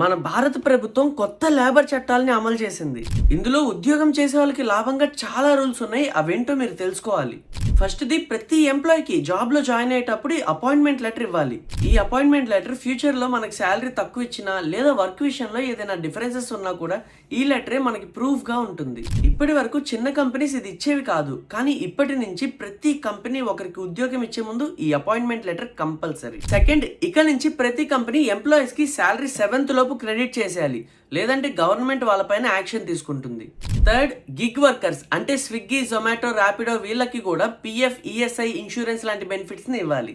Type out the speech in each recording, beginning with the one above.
మన భారత ప్రభుత్వం కొత్త లేబర్ చట్టాలని అమలు చేసింది. ఇందులో ఉద్యోగం చేసే వాళ్ళకి లాభంగా చాలా రూల్స్ ఉన్నాయి. అవేంటో మీరు తెలుసుకోవాలి. ఫస్ట్ ది, ప్రతి ఎంప్లాయీకి జాబ్ లో జాయిన్ అయ్యేటప్పుడు అపాయింట్మెంట్ లెటర్ ఇవ్వాలి. ఈ అపాయింట్మెంట్ లెటర్ ఫ్యూచర్ లో మనకి శాలరీ తక్కువ ఇచ్చినా లేదా వర్క్ విషయంలో ఏదైనా డిఫరెన్సెస్ ఉన్నా కూడా ఈ లెటరే మనకి ప్రూఫ్ గా ఉంటుంది. ఇప్పటి వరకు చిన్న కంపెనీస్ ఇది ఇచ్చేవి కాదు, కానీ ఇప్పటి నుంచి ప్రతి కంపెనీ ఒకరికి ఉద్యోగం ఇచ్చే ముందు ఈ అపాయింట్మెంట్ లెటర్ కంపల్సరీ. సెకండ్, ఇక నుంచి ప్రతి కంపెనీ ఎంప్లాయీస్ కి శాలరీ 7th లోపు క్రెడిట్ చేసేయాలి, లేదంటే గవర్నమెంట్ వాళ్ళపైన యాక్షన్ తీసుకుంటుంది. థర్డ్, గిగ్ వర్కర్స్ అంటే స్విగ్గీ, జొమాటో, ర్యాపిడో వీళ్ళకి కూడా పిఎఫ్, ఈఎస్ఐ, ఇన్సూరెన్స్ లాంటి బెనిఫిట్స్ ని ఇవ్వాలి.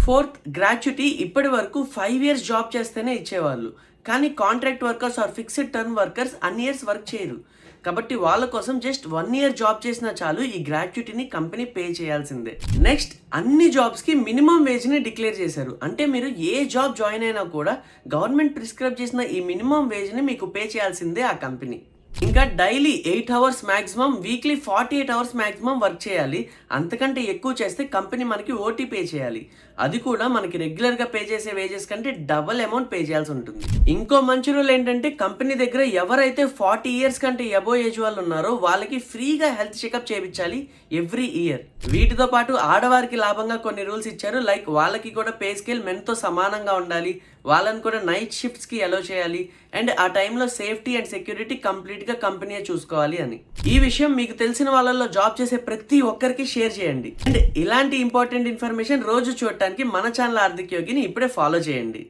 Fourth, gratuity. ఇప్పటి వరకు 5 years జాబ్ చేస్తేనే ఇచ్చేవాళ్ళు, కానీ contract workers or fixed term workers అన్ని ఇయర్స్ వర్క్ చేయరు. కాబట్టి వాళ్ళ కోసం జస్ట్ 1 year జాబ్ చేసినా చాలు, ఈ గ్రాట్యుటీని కంపెనీ పే చేయాల్సిందే. నెక్స్ట్, అన్ని జాబ్స్ కి మినిమం వేజ్ ని డిక్లేర్ చేశారు. అంటే మీరు ఏ జాబ్ జాయిన్ అయినా కూడా గవర్నమెంట్ ప్రిస్క్రైబ్ చేసిన ఈ మినిమం వేజ్ ని మీకు పే చేయాల్సిందే ఆ కంపెనీ. ఇంకా daily 8 hours maximum, weekly 48 hours maximum work చేయాలి. అంతకంటే ఎక్కువ చేస్తే కంపెనీ మనకి ఓటీ పే చేయాలి. అది కూడా మనకి రెగ్యులర్ గా పే చేసే వేజెస్ కంటే డబుల్ అమౌంట్ పే చేయాల్సి ఉంటుంది. ఇంకో మంచి రూల్ ఏంటంటే, కంపెనీ దగ్గర ఎవరైతే 40 years కంటే ఎబో ఏజ్ వాళ్ళు ఉన్నారో వాళ్ళకి ఫ్రీగా హెల్త్ చెకప్ చేయించాలి ఎవ్రీ ఇయర్. వీటితో పాటు ఆడవారికి లాభంగా కొన్ని రూల్స్ ఇచ్చారు. లైక్ వాళ్ళకి కూడా పే స్కేల్ మెన్ తో సమానంగా ఉండాలి, వాళ్ళని కూడా నైట్ షిఫ్ట్స్ కి అలో చేయాలి, అండ్ ఆ టైంలో సేఫ్టీ అండ్ సెక్యూరిటీ కంప్లీట్ గా కంపెనీ చూసుకోవాలి అని. ఈ విషయం మీకు తెలిసిన వాళ్ళలో జాబ్ చేసే ప్రతి ఒక్కరికి షేర్ చేయండి. అండ్ ఇలాంటి ఇంపార్టెంట్ ఇన్ఫర్మేషన్ రోజు చూడటానికి మన ఛానల్ ఆర్థిక యోగిని ఇప్పుడే ఫాలో చేయండి.